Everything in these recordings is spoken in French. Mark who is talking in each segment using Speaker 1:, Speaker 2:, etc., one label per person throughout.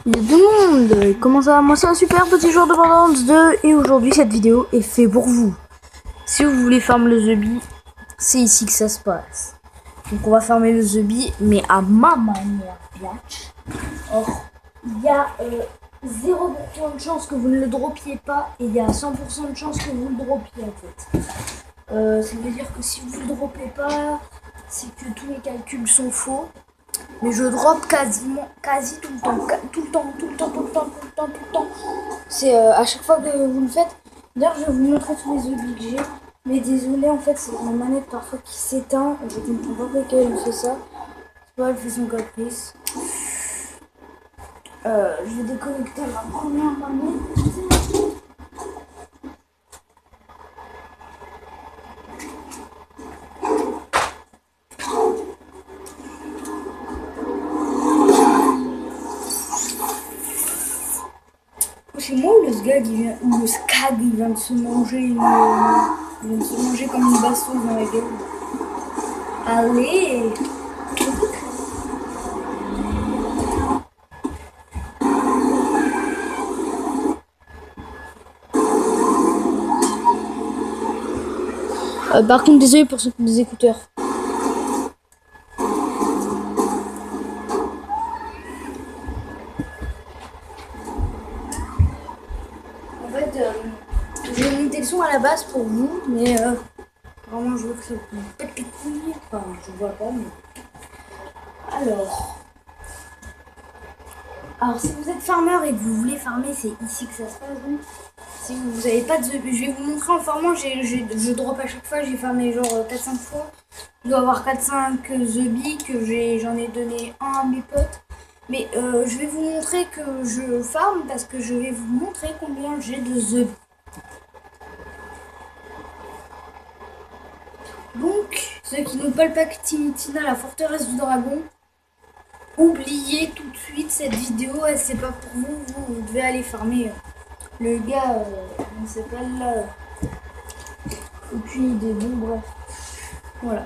Speaker 1: Salut tout le monde, comment ça va? Moi c'est un super petit joueur de Borderlands 2 et aujourd'hui cette vidéo est faite pour vous. Si vous voulez farmer le zombie, c'est ici que ça se passe. Donc on va farmer le zombie mais à ma manière, biatch. Or, il y a 0% de chance que vous ne le droppiez pas et il y a 100% de chance que vous le droppiez en fait. Ça veut dire que si vous le droppez pas, c'est que tous les calculs sont faux. Mais je drop quasi tout le temps, tout le temps, tout le temps, tout le temps, tout le temps, tout le temps. C'est à chaque fois que vous le faites. D'ailleurs, je vais vous montrer tous les zombies que j'ai. Mais désolé, en fait, c'est ma manette parfois qui s'éteint. Je comprends pas pourquoi elle fait ça. C'est pas, elle fait son caprice. Je vais déconnecter ma première manette. C'est moi ou le SGAG il vient, ou le SCAG il vient de se manger il vient de se manger comme une bastos dans la gueule. Allez. Par contre, désolé pour ceux qui ont des écouteurs. En fait, j'ai monté le son à la base pour vous, mais vraiment je veux que ça vous pète les couilles. Enfin, je vois pas, mais. Alors, si vous êtes farmer et que vous voulez farmer, c'est ici que ça se passe. Donc. Si vous n'avez pas de zombies, je vais vous montrer en farmant. Je drop à chaque fois, j'ai farmé genre 4-5 fois. Je dois avoir 4-5 zombies que j'en ai donné un à mes potes. Mais je vais vous montrer que je farm parce que je vais vous montrer combien j'ai de zombies. Donc, ceux qui n'ont pas le pack Timitina, la forteresse du dragon, oubliez tout de suite cette vidéo, c'est pas pour vous, vous devez aller farmer. Le gars, on s'appelle là, aucune idée, bon bref, voilà.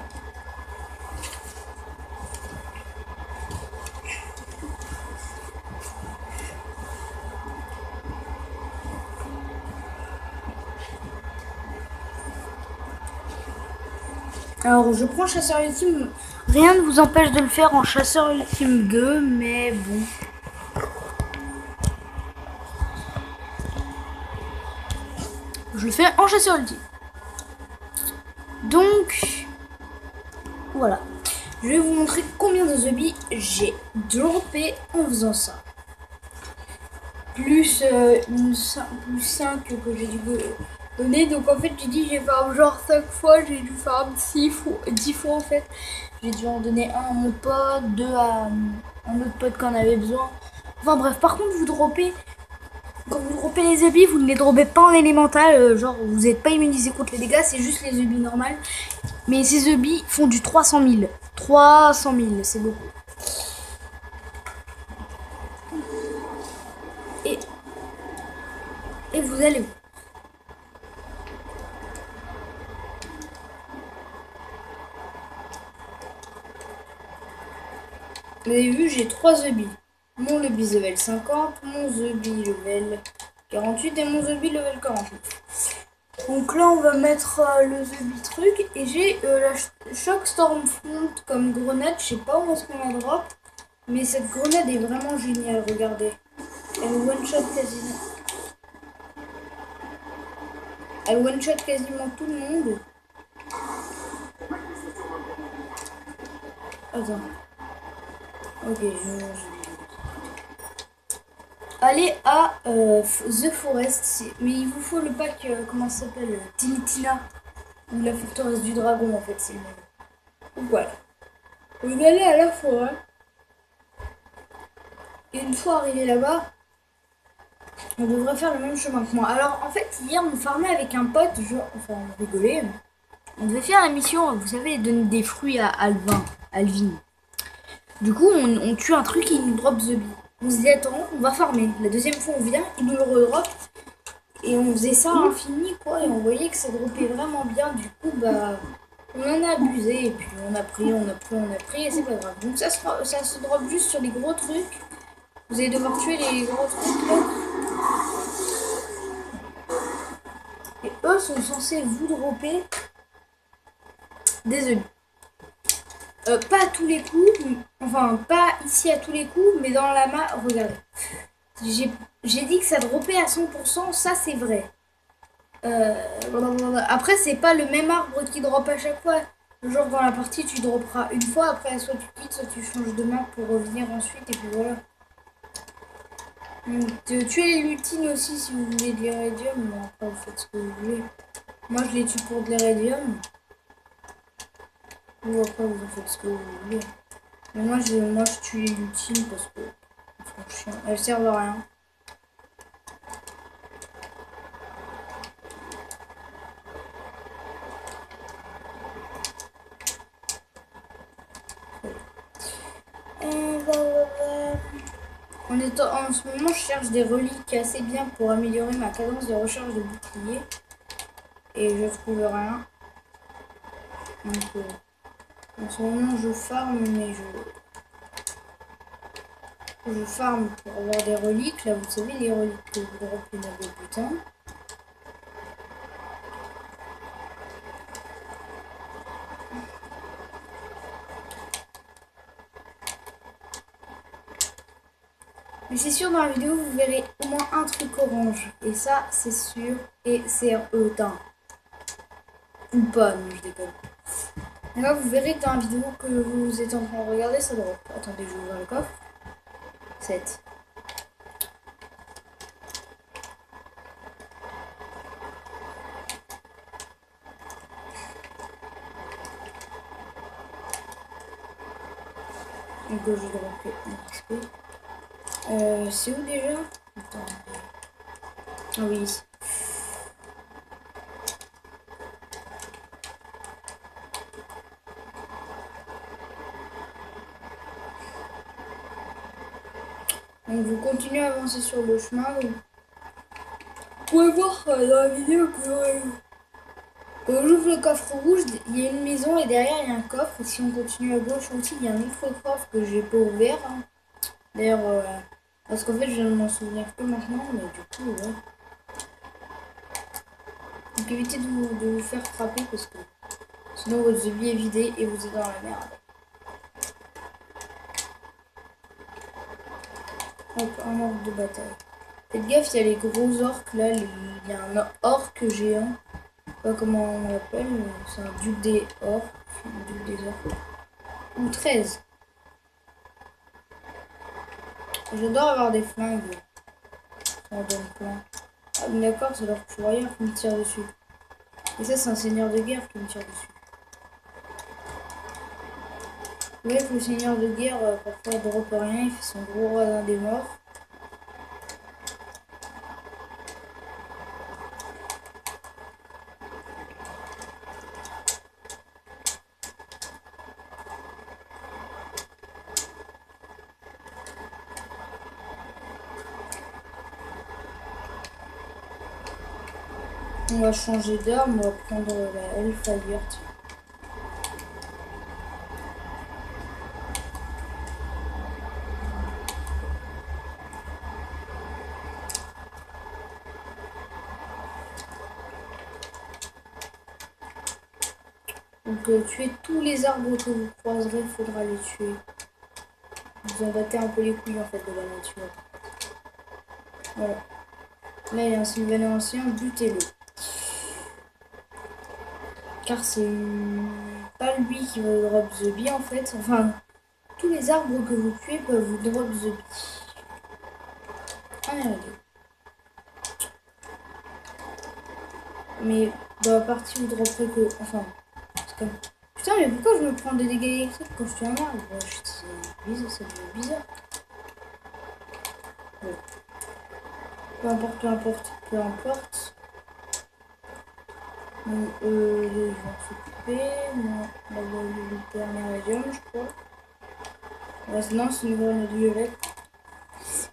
Speaker 1: Alors je prends chasseur ultime, rien ne vous empêche de le faire en chasseur ultime 2, mais bon. Je le fais en chasseur ultime. Donc, voilà. Je vais vous montrer combien de zombies j'ai droppé en faisant ça. Plus, plus 5 que j'ai dû donner. Donc en fait, j'ai dit j'ai farm genre 5 fois, j'ai dû farm 10 fois en fait. J'ai dû en donner un à mon pote, 2 à un autre pote qui en avait besoin. Enfin bref, par contre, vous droppez. Quand vous droppez les zombies, vous ne les droppez pas en élémental, genre vous n'êtes pas immunisé contre les dégâts, c'est juste les zombies normales. Mais ces zombies font du 300 000. 300 000, c'est beaucoup. Et vous allez voir. Vous avez vu, j'ai 3 zombies. Mon zombie level 50, mon zombie level 48 et mon zombie level 49. Donc là, on va mettre le zombie truc. Et j'ai la Shock Stormfront comme grenade. Je sais pas où est-ce qu'on la drop. Mais cette grenade est vraiment géniale, regardez. Elle one-shot quasiment. Elle one-shot quasiment tout le monde. Attends. Ok, allez à The Forest. Mais il vous faut le pack, comment ça s'appelle, Timitina. Ou la forteresse du dragon, en fait, c'est le même. Donc voilà. Vous allez à la forêt. Et une fois arrivé là-bas, on devrait faire le même chemin que moi. Alors, en fait, hier, on farmait avec un pote, enfin, on rigolait. On devait faire la mission, vous savez, donner des fruits à Alvin. Du coup, on tue un truc et il nous drop zombie. On se dit, attends, on va farmer. La deuxième fois, on vient, il nous le redrop. Et on faisait ça à l'infini, quoi. Et on voyait que ça droppait vraiment bien. Du coup, bah, on en a abusé. Et puis, on a pris. Et c'est pas grave. Donc, ça se drop juste sur les gros trucs. Vous allez devoir tuer les gros trucs là. Et eux sont censés vous dropper des œufs. Pas à tous les coups, enfin pas ici à tous les coups, mais dans la map, regardez. J'ai dit que ça dropait à 100%, ça c'est vrai. Après c'est pas le même arbre qui drop à chaque fois. Genre dans la partie tu dropperas une fois, après soit tu quittes, soit tu changes de map pour revenir ensuite et puis voilà. Donc, tuer les lutines aussi si vous voulez de l'iridium, mais après vous faites ce que vous voulez. Moi je les tue pour de l'iridium. Ou après vous faites ce que vous voulez. Mais moi je tue les lutines parce que elles sont chiants. Elles servent à rien. En ce moment, je cherche des reliques assez bien pour améliorer ma cadence de recharge de bouclier. Et je trouve rien. Donc, en ce moment, je farm, mais je farm pour avoir des reliques. Là, vous savez, les reliques que vous droppez dans vos butins. Mais c'est sûr, dans la vidéo, vous verrez au moins un truc orange. Et ça, c'est sûr. Et c'est teint. Ou pas, non, je déconne. Et là, vous verrez que dans la vidéo que vous êtes en train de regarder, ça drop. Attendez, je vais ouvrir le coffre. 7. Donc, je vais dropper un XP. C'est où déjà? Attends. Ah oui, ici. Donc vous continuez à avancer sur le chemin. Vous pouvez voir dans la vidéo que quand j'ouvre le coffre rouge, il y a une maison et derrière il y a un coffre. Et si on continue à gauche aussi, il y a un autre coffre que j'ai pas ouvert. Hein. D'ailleurs, parce qu'en fait je viens de m'en souvenir que maintenant, mais du coup, ouais. Donc évitez de vous faire frapper parce que sinon votre zombie est vidé et vous êtes dans la merde. Hop, un orque de bataille. Faites gaffe, il y a les gros orques là, il y a un orque géant. Je sais pas comment on l'appelle, c'est un duc des orques. Un duc des orques. Ou 13. J'adore avoir des flingues. Ça en donne plein. Ah mais d'accord, c'est leur warrior qui me tire dessus. Et ça c'est un seigneur de guerre qui me tire dessus. Vous voyez que le seigneur de guerre, parfois il drop rien, il fait son gros radin des morts. On va changer d'arme, on va prendre la Hellfire. Donc tuer tous les arbres que vous croiserez, il faudra les tuer. Vous en battez un peu les couilles en fait de la nature. Voilà. Là il y a un Sylvaner ancien, butez-le. Car c'est pas lui qui va drop the bee en fait. Enfin, tous les arbres que vous tuez peuvent vous drop the bee. Ah regardez. Mais dans la partie vous dropperez que. Enfin. Parce que... Putain mais pourquoi je me prends des dégâts électriques quand je tue un arbre? C'est bizarre, ça devient bizarre. Bon. Peu importe, peu importe, peu importe. Donc, ils vont s'occuper. On va le dernier médium, je crois. Non, c'est une grenade violette.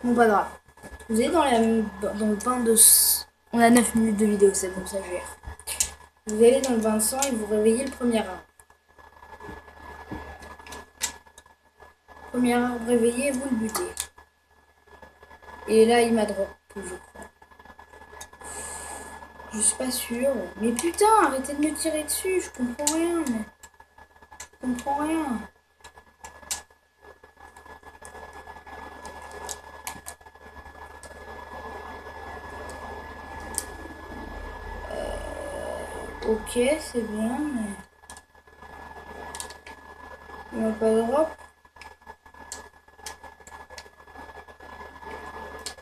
Speaker 1: Bon, pas grave. Vous êtes dans le bain de... On a 9 minutes de vidéo, c'est bon, ça gère. Vous allez dans le bain de sang et vous réveillez le premier arbre. Premier arbre réveillé, vous le butez. Et là, il m'a drop, je crois. Je suis pas sûre. Mais putain, arrêtez de me tirer dessus, je comprends rien. Mais... Je comprends rien. Ok, c'est bien, mais... Il m'a pas drop.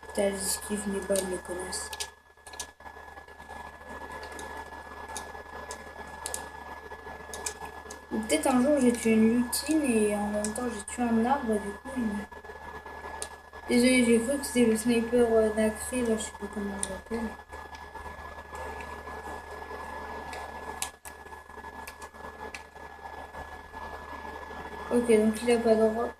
Speaker 1: Putain, elles esquivent mes balles, les connasses. Ou peut-être un jour j'ai tué une lutine et en même temps j'ai tué un arbre et du coup il... Désolé, j'ai cru que c'était le sniper nacré, là je sais pas comment on l'appelle. Ok, donc il a pas de drop.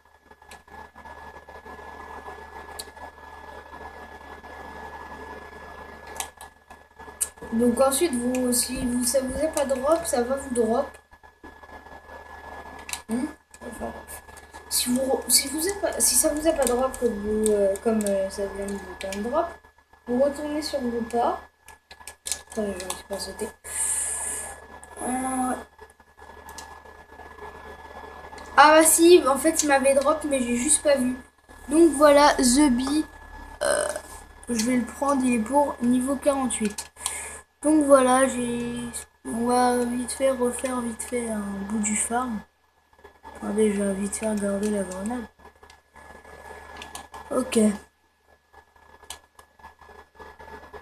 Speaker 1: Donc ensuite, vous, si vous, ça vous a pas drop, ça va vous drop. Enfin, si ça vous a pas drop comme, ça vient de vous faire un drop, vous retournez sur vos pas. Attendez, je ne suis pas sauté. Ah bah si, en fait il m'avait drop mais j'ai juste pas vu. Donc voilà, The Bee. Je vais le prendre, il est pour niveau 48. Donc voilà, on va vite fait refaire vite fait un bout du farm. Enfin, déjà vite fait garder la grenade. Ok.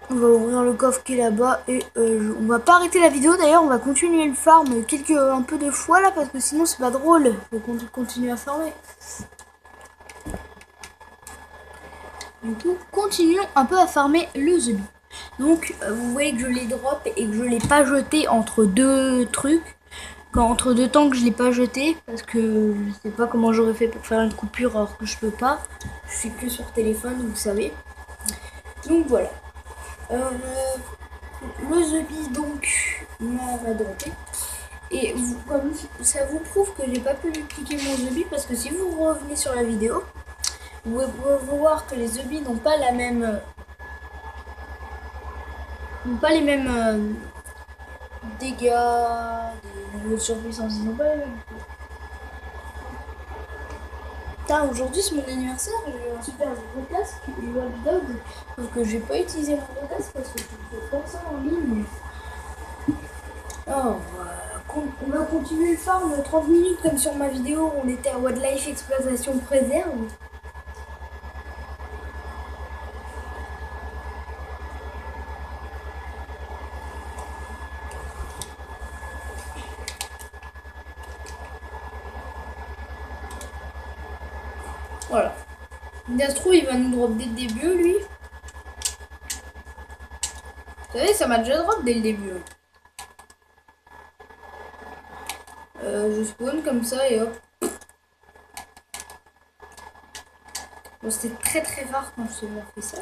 Speaker 1: On va ouvrir le coffre qui est là-bas et on va pas arrêter la vidéo. D'ailleurs, on va continuer le farm un peu de fois là parce que sinon c'est pas drôle. Faut qu'on continue à farmer. Du coup, continuons un peu à farmer le The Bee. Donc, vous voyez que je l'ai drop et que je l'ai pas jeté entre deux trucs. Entre deux temps que je l'ai pas jeté parce que je sais pas comment j'aurais fait pour faire une coupure alors que je peux pas. Je suis que sur téléphone, vous savez. Donc voilà. Le The Bee donc m'a droppé. Et comme ça vous prouve que j'ai pas pu dupliquer mon The Bee parce que si vous revenez sur la vidéo, vous pouvez voir que les The Bee n'ont pas la même... n'ont pas les mêmes dégâts, des niveaux de surpuissance, ils n'ont pas les mêmes. Putain, aujourd'hui c'est mon anniversaire, j'ai eu un super gros casque et Watchdog. Sauf que j'ai pas utilisé mon gros casque parce que je fais comme ça en ligne. Oh, on va continuer le farm 30 minutes comme sur ma vidéo où on était à Wildlife Exploitation Préserve. Voilà. Dastro il va nous drop dès le début lui. Vous savez, ça m'a déjà drop dès le début. Je spawn comme ça et hop. Bon, c'était très très rare quand je fait ça.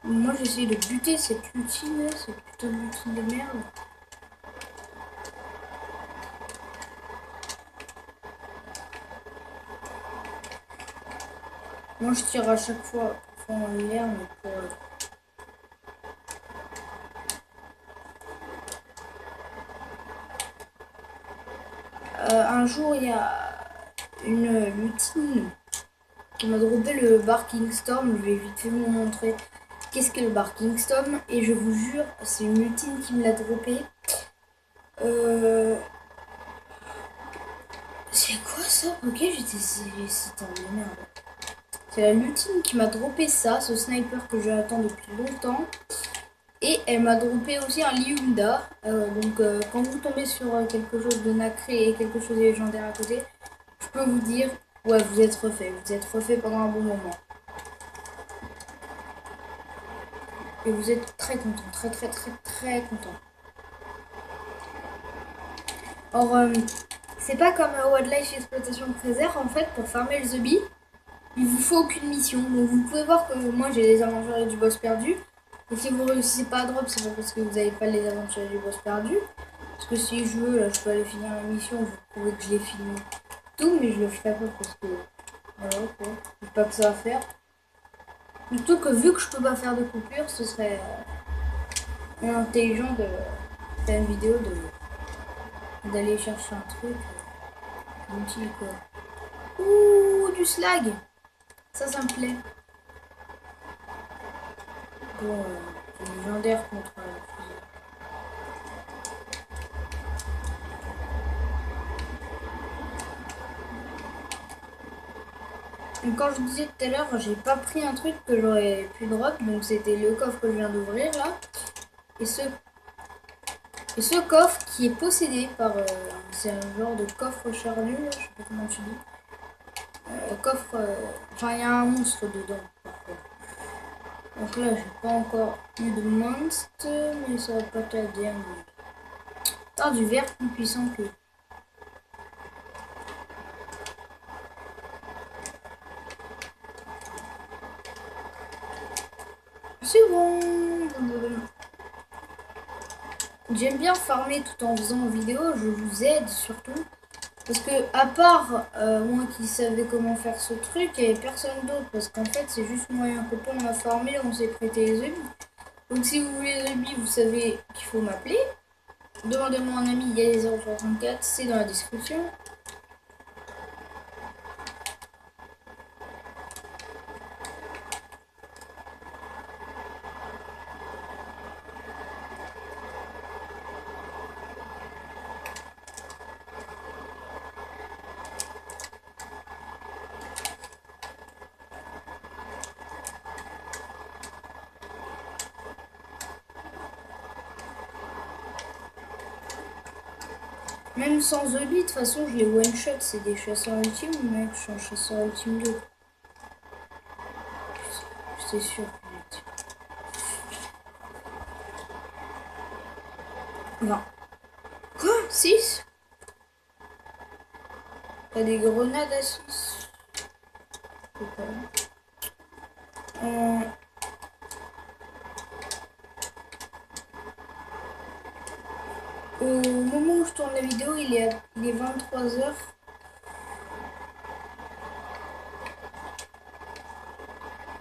Speaker 1: Moi j'essaie de buter cette lutine, cette putain de lutine de merde. Moi je tire à chaque fois en l'air mais pour... un jour il y a une lutine qui m'a droppé le Barking Storm. Je vais vite fait vous montrer qu'est-ce que le Barking Storm et je vous jure c'est une lutine qui me l'a droppé. C'est quoi ça? Ok, c'était en merde. C'est la lutine qui m'a droppé ça, ce sniper que j'attends depuis longtemps. Et elle m'a droppé aussi un Liunda. Quand vous tombez sur quelque chose de nacré et quelque chose de légendaire à côté, je peux vous dire, ouais, vous êtes refait. Vous êtes refait pendant un bon moment. Et vous êtes très content, très très très très content. Or, c'est pas comme Wildlife Exploitation Préserve, en fait, pour farmer le The Bee, il vous faut aucune mission. Donc vous pouvez voir que moi j'ai les inventaires du boss perdu. Et si vous réussissez pas à drop, c'est pas parce que vous n'avez pas les aventures du boss perdu. Parce que si je veux, là, je peux aller finir la mission, vous trouvez que je l'ai fini tout, mais je le ferai pas parce que voilà quoi. Je sais pas que ça va faire. Plutôt que vu que je peux pas faire de coupure, ce serait intelligent de faire une vidéo d'aller chercher un truc utile quoi. Ouh, du slag. Ça me plaît. Bon, c'est légendaire contre la fusée. Donc, quand je disais tout à l'heure, j'ai pas pris un truc que j'aurais pu drop, donc c'était le coffre que je viens d'ouvrir là. Et ce coffre qui est possédé par... c'est un genre de coffre charnu, là, je sais pas comment tu dis. Coffre... Enfin, il y a un monstre dedans, parfois. Donc là, j'ai pas encore eu de monstre, mais ça va pas tarder à me... T'as du verre plus puissant que... C'est bon. J'aime bien farmer tout en faisant vidéo, je vous aide surtout. Parce que à part moi qui savais comment faire ce truc, il n'y avait personne d'autre. Parce qu'en fait c'est juste moi et un copain, on a farmé, on s'est prêté les zombies. Donc si vous voulez les zombies, vous savez qu'il faut m'appeler. Demandez-moi un ami, il y a les 064, c'est dans la description. Même sans zombies, de toute façon je les one shot, c'est des chasseurs ultimes, mec, je suis un chasseur ultime 2. C'est sûr. 20. Quoi 6? T'as des grenades à 6? Au moment où je tourne la vidéo, il est 23h.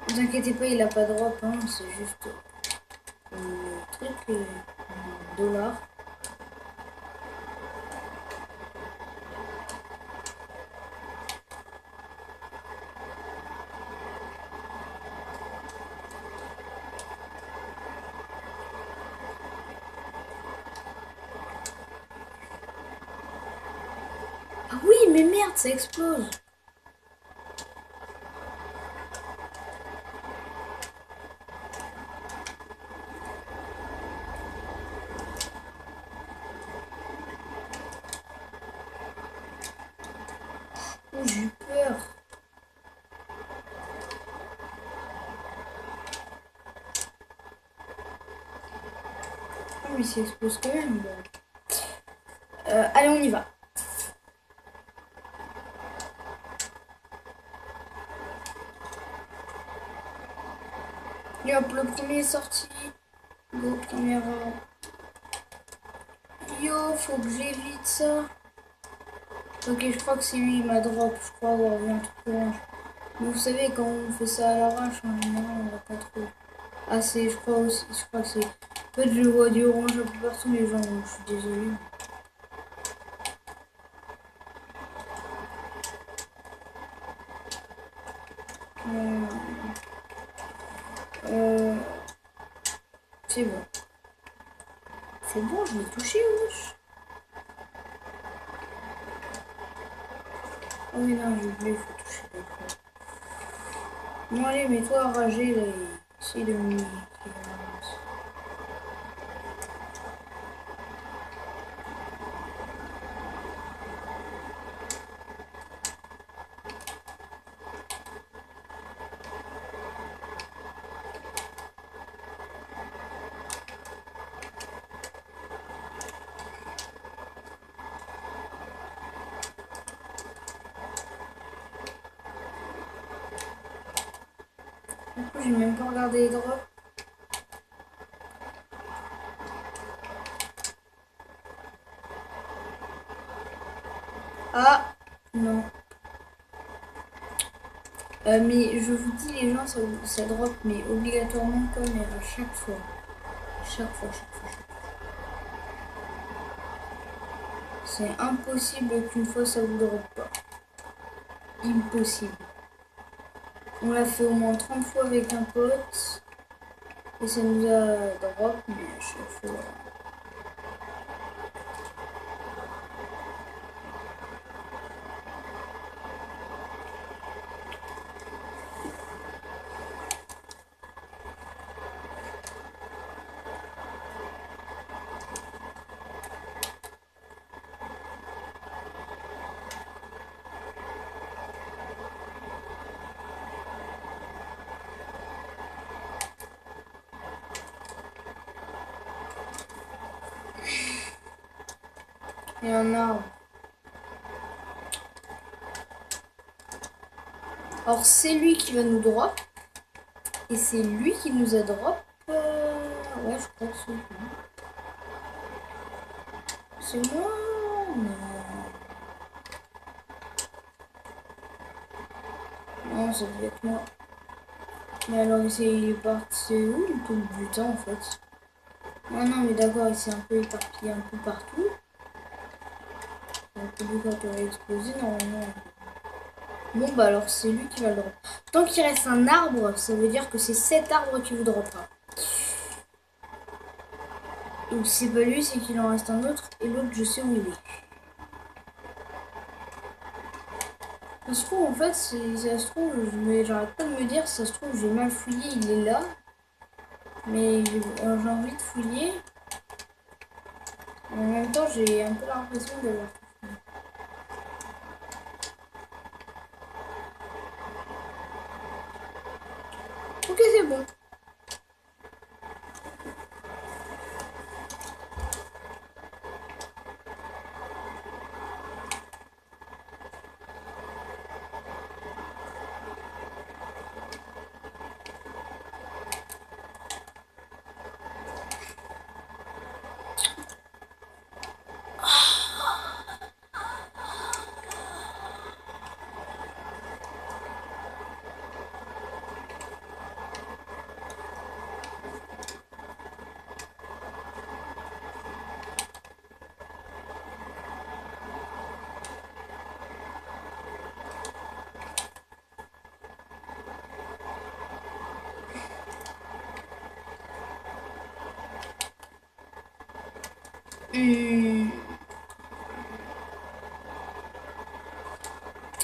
Speaker 1: Ne vous inquiétez pas, il a pas de drop, hein, c'est juste le truc dollar. Ah oui, mais merde, ça explose. Oh, j'ai eu peur. Ah, mais ça explose quand même. Bon. Allez, on y va. Et hop, le premier est sorti. Go, première. Yo, faut que j'évite ça. Ok, je crois que c'est lui, il m'a drop. Je crois avoir vu un truc orange. Mais vous savez, quand on fait ça à l'arrache, en général, on va pas trop. Ah, c'est, je crois aussi, je crois que c'est. En fait, je vois du orange un peu partout, les gens, donc je suis désolée. C'est bon. C'est bon, je l'ai touché, wesh. Oh oui, non, j'ai oublié, il faut toucher d'accord. Bon, allez, mets-toi enragé, là, et essaye de me... Du coup, j'ai même pas regardé les drops. Ah, non. Mais je vous dis, les gens, ça drop, mais obligatoirement comme à chaque fois. Chaque fois. C'est impossible qu'une fois ça vous drop pas. Impossible. On l'a fait au moins 30 fois avec un pote. Et ça nous a drop, mais à chaque fois. Et un arbre. Alors c'est lui qui va nous drop. Et c'est lui qui nous a drop. Ouais, je crois que c'est lui. C'est moi? Non, ça devait être moi. Mais alors il est parti. C'est où tout le butin en fait? Ah non mais d'accord, il s'est un peu éparpillé un peu partout. Donc lui quand il a explosé normalement. Bon bah alors c'est lui qui va le drop. Tant qu'il reste un arbre, ça veut dire que c'est cet arbre qui vous droppera. Donc c'est pas lui, c'est qu'il en reste un autre. Et l'autre je sais où il est. Ça se trouve en fait, ça se trouve, j'arrête pas de me dire, ça se trouve j'ai mal fouillé, il est là. Mais j'ai envie de fouiller. En même temps j'ai un peu l'impression d'avoir. Ok c'est bon.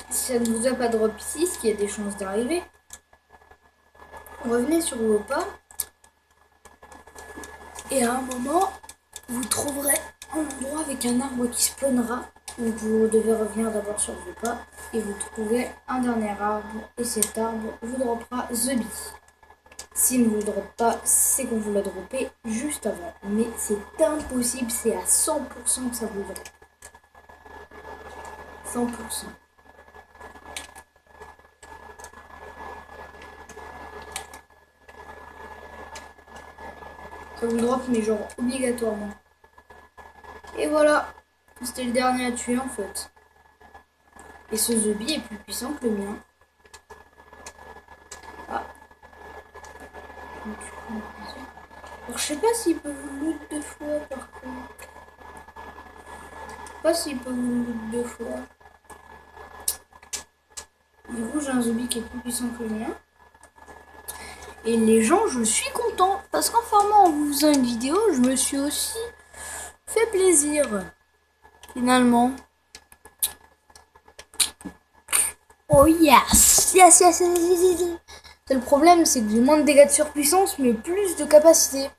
Speaker 1: Si ça ne vous a pas drop ici, ce qui a des chances d'arriver, revenez sur vos pas et à un moment vous trouverez un endroit avec un arbre qui spawnera. Donc vous devez revenir d'abord sur vos pas et vous trouvez un dernier arbre et cet arbre vous droppera The Bee. S'il ne vous le drop pas, c'est qu'on vous l'a droppé juste avant. Mais c'est impossible, c'est à 100% que ça vous drop. 100%. Ça vous drop, mais genre obligatoirement. Et voilà. C'était le dernier à tuer en fait. Et ce The Bee est plus puissant que le mien. Ah. Alors, je sais pas s'il peut vous loot 2 fois par contre. Je sais pas s'il peut vous loot 2 fois. Du coup, j'ai un The Bee qui est plus puissant que le mien. Et les gens, je suis content. Parce qu'en formant, en vous faisant une vidéo, je me suis aussi fait plaisir. Finalement. Oh yes. Yes. Le problème, c'est que j'ai moins de dégâts de surpuissance, mais plus de capacité.